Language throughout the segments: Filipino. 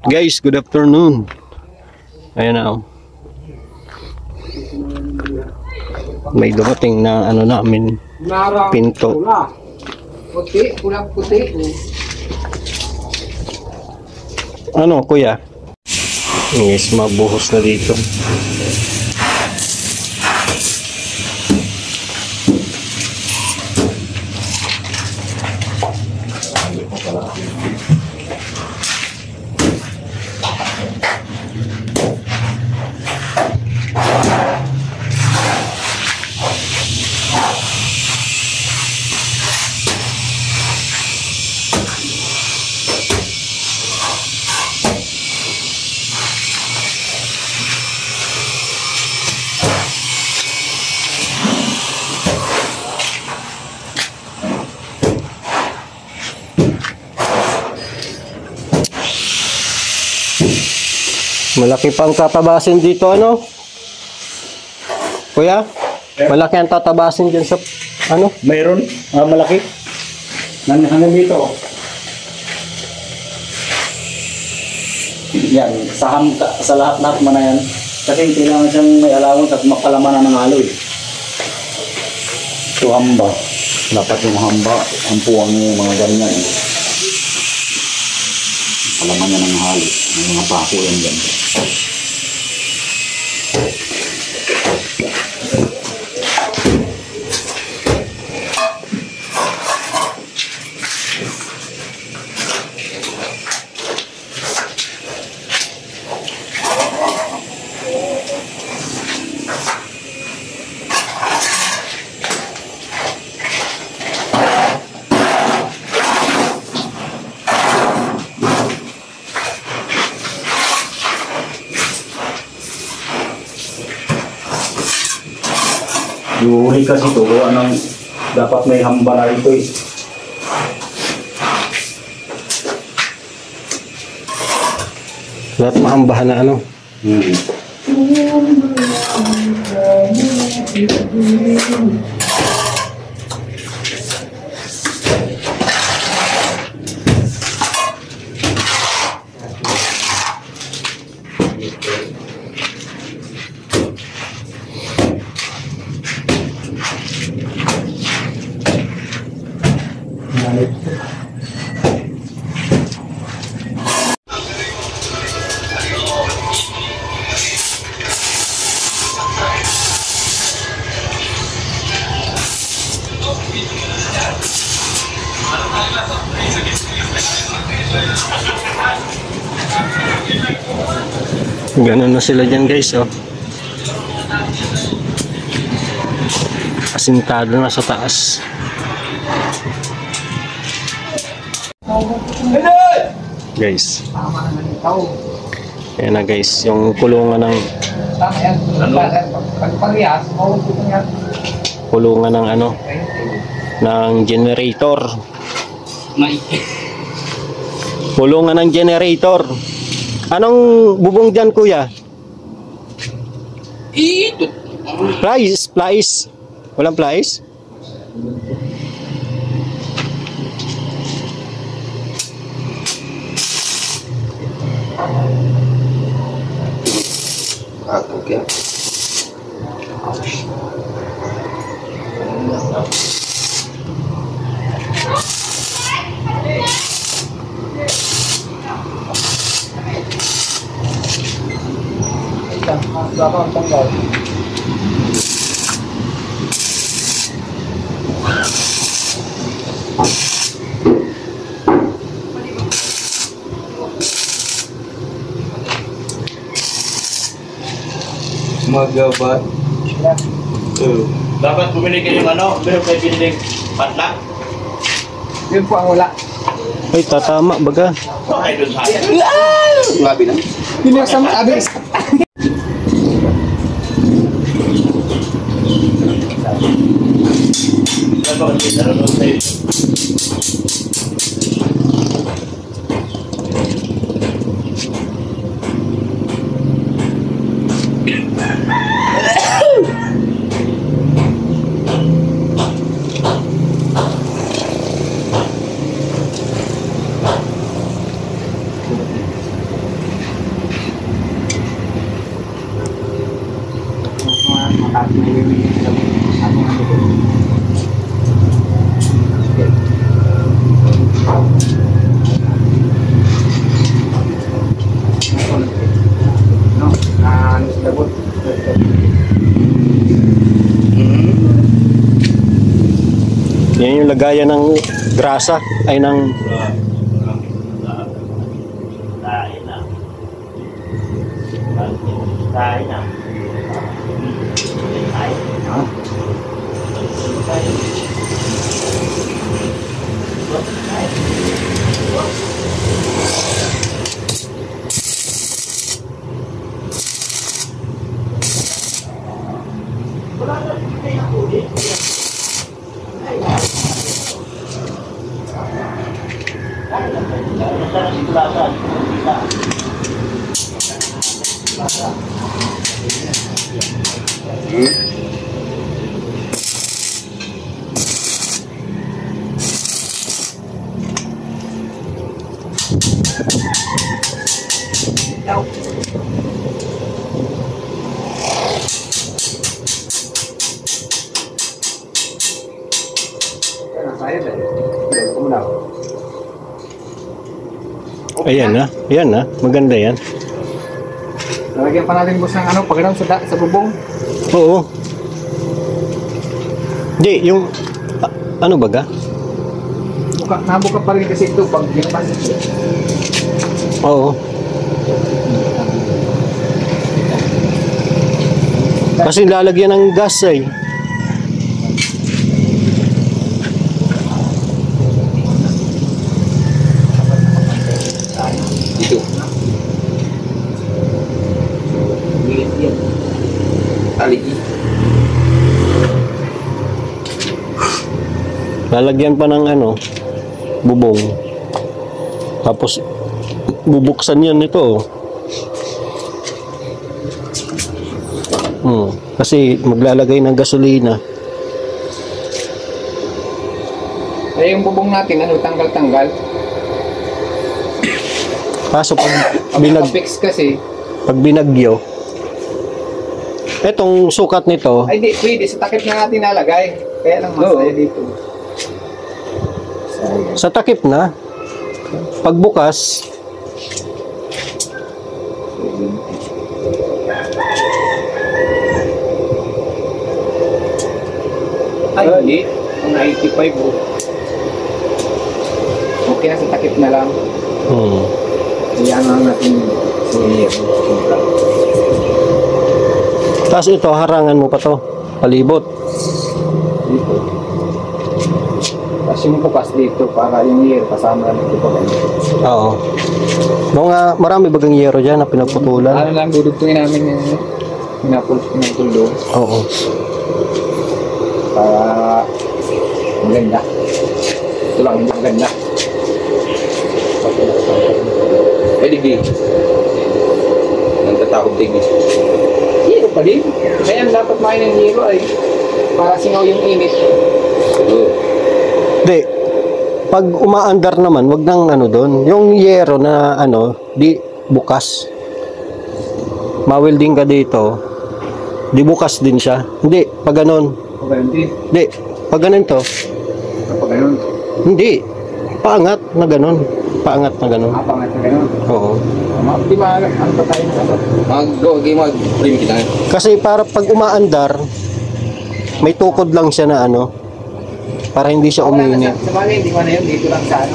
Guys, good afternoon. Ayan na. May dumating na ano namin pinto. Puti, pulang puti. Ano kuya? Yes, mabuhos na dito. Malaki pang tatabasin dito, ano? Kuya? Malaki ang tatabasin dyan sa, ano? Mayroon? Malaki? Hanggang dito. Yan, sa lahat-lahat man na yan. Kasi kailangan siyang may allowance at makalaman ng halo eh. Ito hamba. Dapat yung hamba, hampuang yung mga ganyan eh. Kalaman niya ng halo. May mga pako yan dyan. Yung kasi ito, anong dapat may hamba na ito eh. Lahat mahambahan na ano? Ganun na sila dyan guys, oh. Asintado na sa taas. Guys. Ayan na guys, yung kulungan ng kulungan ng ano ng generator. Kulungan ng generator. Anong bubong dyan kuya? Ito. Plies. Walang plies? Okay. Magabat. Dapat bumili kayo ng ano? Meron kayo piniling patla? Yun po ang wala. Ay, tatama baga. Ay, doon sa akin. Labi na. Yun yung sama abis. lahat may bibigyan sa ano nga ito. No, ano sa labot? Yan yung lagayan ng grasa, ay ng ayan na, maganda yan. Lalagyan pa natin boss ng ano, pagano'n sa bubong. Oo. Hindi, yung ano baga? Nabuka pa rin kasi ito pag ginapasok. Oo. Kasi lalagyan ng gas eh. Dito. Taligi. Lalagyan pa ng ano, bubong. Tapos bubuksan yan nito. Kasi maglalagay ng gasolina. Eh yung bubong natin, ano, tanggal-tanggal. Kaso pag Fix kasi. binagyo, etong sukat nito, Ay di, pwede. Sa takip na natin nalagay. Kaya lang masaya dito. sa takip na, pagbukas, Ay, hindi. Ang 85 bro. Okay na sa takip na lang. Iyan lang natin sige. tapos ito, harangan mo pa to, palibot. Dito. Tapos yung bukas dito para yung year kasama namin ito pa ganito. Oo. Marami bagang yero dyan na pinagputulan. Ano lang, dudugtungin namin yung pinapuldo Oo. para maganda. Ito lang, hindi maganda. Pwede di. Nang tatakot tingin. Hero pa din. Kaya dapat main ng hero ay para singaw yung init. Di, pag umaandar naman, wag nang ano doon. Yung yero na ano, di bukas. Ma-welding ka dito, di bukas din siya. Hindi, pag ganun. Pag ganun din. Hindi, pag ganun to. Pag ganun. Hindi, paangat na ganun. Paangat na ganun. Pangat na ganun. Oo. Di ba, ano pa tayo na mag-frame kita ngayon. Kasi para pag umaandar, may tukod lang siya na ano, para hindi siya uminit. Sa bagay, hindi man na yun. Dito lang sa ano.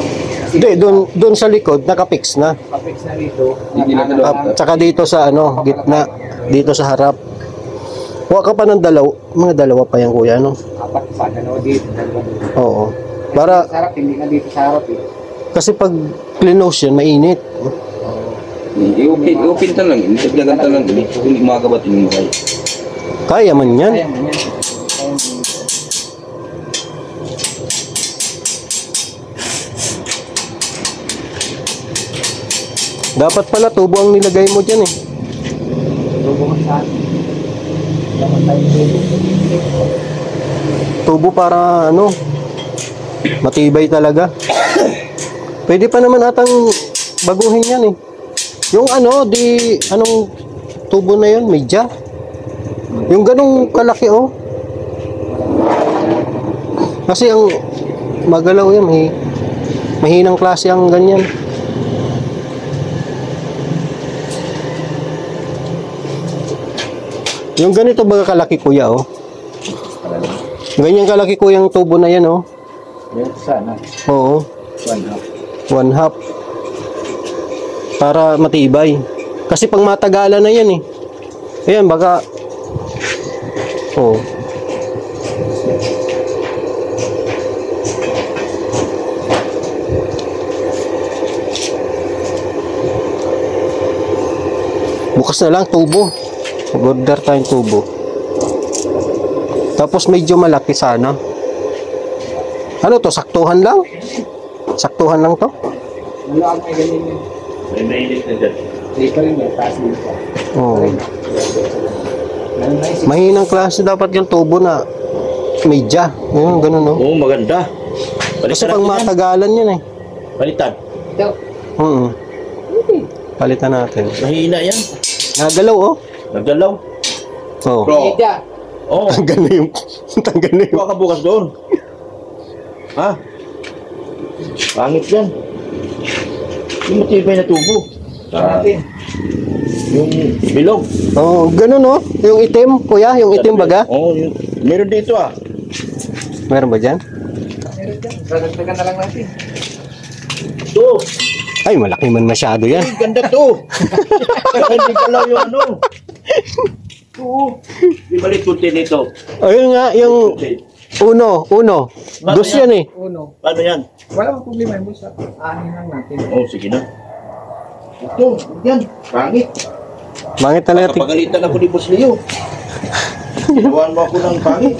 Hindi, doon sa likod, nakapix na. Kapix na dito. Tsaka dito sa ano, gitna, dito sa harap. Huwag ka pa ng mga dalawa pa yan kuya, no? Apat sa ano dito. Oo. Para, Sa harap, hindi na dito sa harap eh. kasi pag close yan, mainit. I-open ta lang, itaglagan ta lang, hindi makakabatin yung makay. Kaya man yan. Kaya man yan. Dapat pala tubo ang nilagay mo dyan eh. Tubo sa atin. Dapat tayo tubo. Tubo para ano, matibay talaga. Pwede pa naman atang baguhin yan eh. Yung ano, anong tubo na yun? Media? Yung ganong kalaki, oh. Kasi ang magalaw yan, mahinang klase ang ganyan. Yung ganito baga kalaki kuya, oh. Ganyan kalaki kuya yung tubo na yan, oh. Yan sana. Oo. 1/2. 1/2. Para matibay. Kasi pang matagalan na yan, eh. Ayan, baka... Oo. Bukas na lang tubo. Order tayong tubo. Tapos medyo malaki sana. Ano to? Saktuhan lang? Saktuhan lang to? Wala akong may ganyan yun. May mainit na dyan. Hindi pa rin may taas din pa. Oo. Lalo na isip. Mahinang klase dapat yung tubo na media. Ayun, ganun, no? Oo, maganda. Kasi Palitan pang natin yan. matagalan yan, eh. Palitan. Ito. Oo. Palitan natin. Mahina yan. Nagalaw, oh. Nagdalaw. Oo. Media. Oo. Tanggal na yung... Tanggal na yung... Kuha ka bukas doon. Ha? Pangit yan. Yung matibay na tubo. Saan natin? Yung bilog. Oo, ganun, oh. Yung itim, kuya. Yung itim baga. Oo, yun. Meron dito ah. Meron ba dyan? Meron dyan. Dadagdagan na lang natin. Ito. Ay, malaki man masyado yan. Ay, ganda to. Hindi pala yung ano. Oo. Di balik kunti dito. Ayun nga, yung uno. Dos yan, eh. Uno. Paano yan? Wala akong problema yung busa. Anin lang natin. Oo, sige na. Ito, yan. Pangit. Bangit talaga. Kapagalitan ako ni Boss Leo. Ginawan mo ako ng pangit.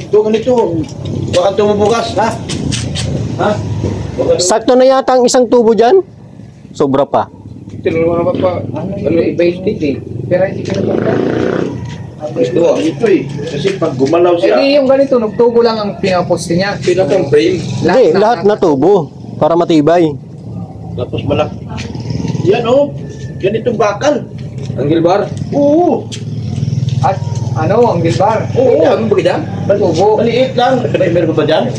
Ito, ganito. Baka tumubukas, ha? Ha? Sakto na yata ang isang tubo dyan. Sobra pa. Tinulungan naman pa. Ano iba yung state eh. Pero hindi ka naman. Ito eh. Kasi pag gumalaw siya, Hindi yung ganito, nagtugo lang ang pinaposte niya. pinakang frame. Hindi, lahat na tubo. Para matibay. Tapos malak. Yan oh. Ganitong bakal. Ang gilbar? Oo. At ano, ang gilbar? Oo. Ano ba kita? Tubo. Maliit lang. Meron ba dyan?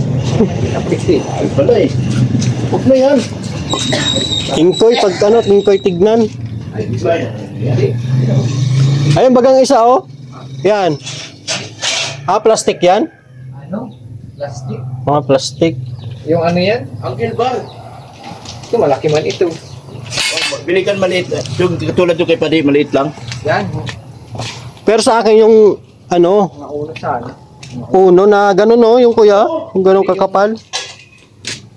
Apiksi. Ay pala eh. Huwag na yan. Tingkoy, pag ano, tingkoy tignan. Ay, di ba yan? Ayun, bagang isa, oh. Yan. Ah, plastic yan? Ano? Plastic. Mga plastic. Yung ano yan? Ang gilbar. Ito, malaki man ito. Bili ka maliit. Yung katulad yung kay Padi, maliit lang. Yan. Pero sa akin yung, ano, Mga ulo sana. uno na gano'n, no? Yung kuya. Yung gano'ng kakapal.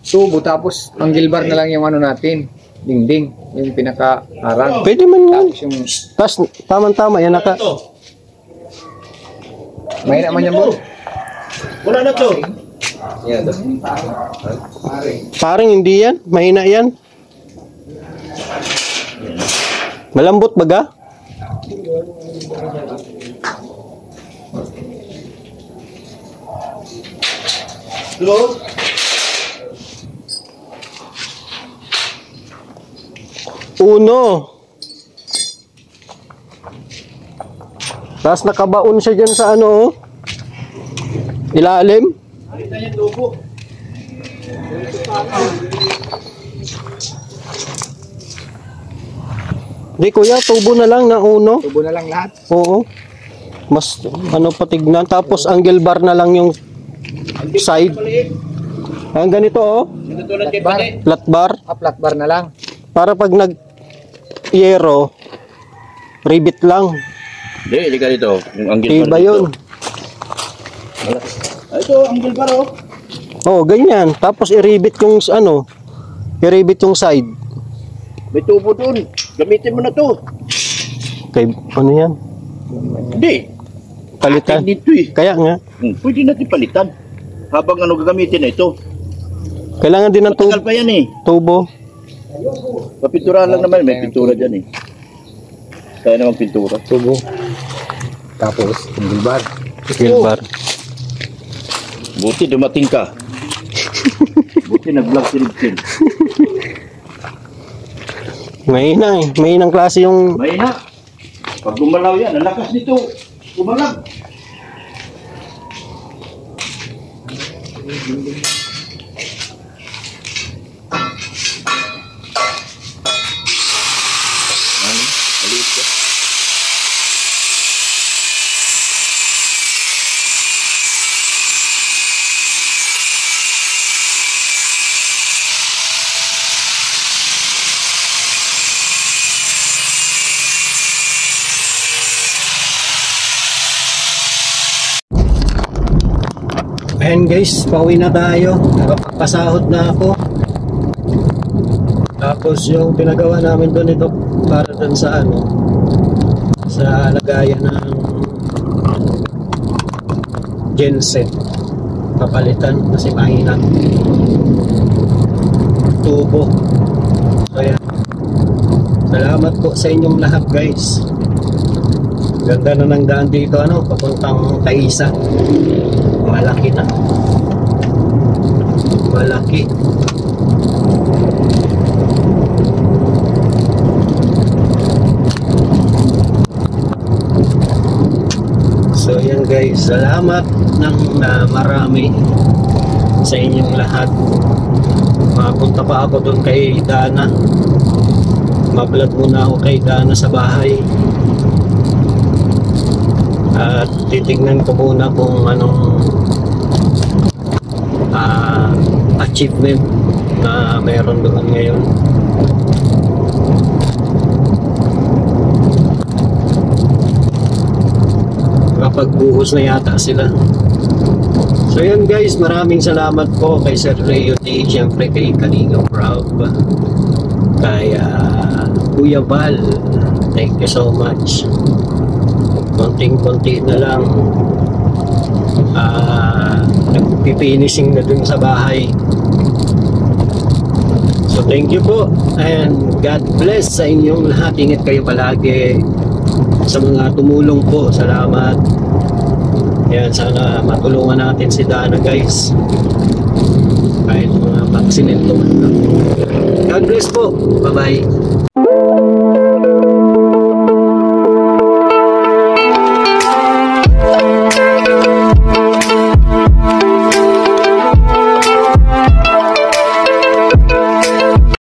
Tubo, tapos ang gilbar na lang yung ano natin. Dingding. Yung pinaka-harang. Pwede man yan. Tapos yung... Tapos, tama-tama, yan naka... Ito. May naman yan mo. Wala na to. Yan. Pare. Parang hindi yan. Mahina yan. Malambot baga? Hello? Uno. Tapos nakabaon siya dyan sa ano, oh. Ilalim. Halika niya tubo. Di kuya, tubo na lang na uno. Tubo na lang lahat. Oo. Mas ano patignan. Tapos angle bar na lang yung side. Maliit. Ang ganito, oh. Yung katulad kay Bar. Padi. Flat bar. Flat bar na lang. Para pag nag-yero, ribbit lang. Hindi, hindi ka dito. Yung angle Iba yun. Ito, angle bar oh. Oo, ganyan. Tapos i-ribbit yung ano, i-ribbit yung side. May tubo doon. Gamitin mo na to. Kay, ano yan? Hindi. Palitan. Atin dito eh. Kaya nga, Pwede natin palitan. Habang ano gagamitin na ito. kailangan din ng Matagal pa yan eh. tubo. Papintura lang naman. May pintura dyan eh. Kaya naman pintura. Tubo. Tapos, ang gilbar. Angle bar. Buti dumating ka. Buti nag-vlog si Ripkin. Mahina eh. Mahinang klase yung Mahina. Pag gumalaw yan, ang lakas nito. Gumalag. Ano? Maliit ka? Ayan guys, pauwi na tayo. Nakapagpasahod na ako. Tapos yung pinagawa namin doon ito para doon sa ano, sa lagayan ng genset. Papalitan kasi mahina. Tubo. Ayan. Salamat po sa inyong lahat guys. Ganda na ng daan dito, ano, papuntang Taisa. Malaki na. Malaki. So yan guys, salamat ng marami sa inyong lahat. Mapunta pa ako doon kay Dana. Ma-vlog muna ako kay Dana sa bahay. At titignan ko muna kung anong achievement na meron doon ngayon. Kapag buhos na yata sila. So yun guys, maraming salamat po kay Sir Leo T, siyempre kay Kalinga Proud, kay Kuya Val, thank you so much. Konting-konti na lang nagpipinising na dun sa bahay. So thank you po and God bless sa inyong lahat. Ingat kayo palagi. Sa mga tumulong po, salamat. Yan, sana matulungan natin si Dana guys, kahit mga aksidente man. God bless po, bye bye.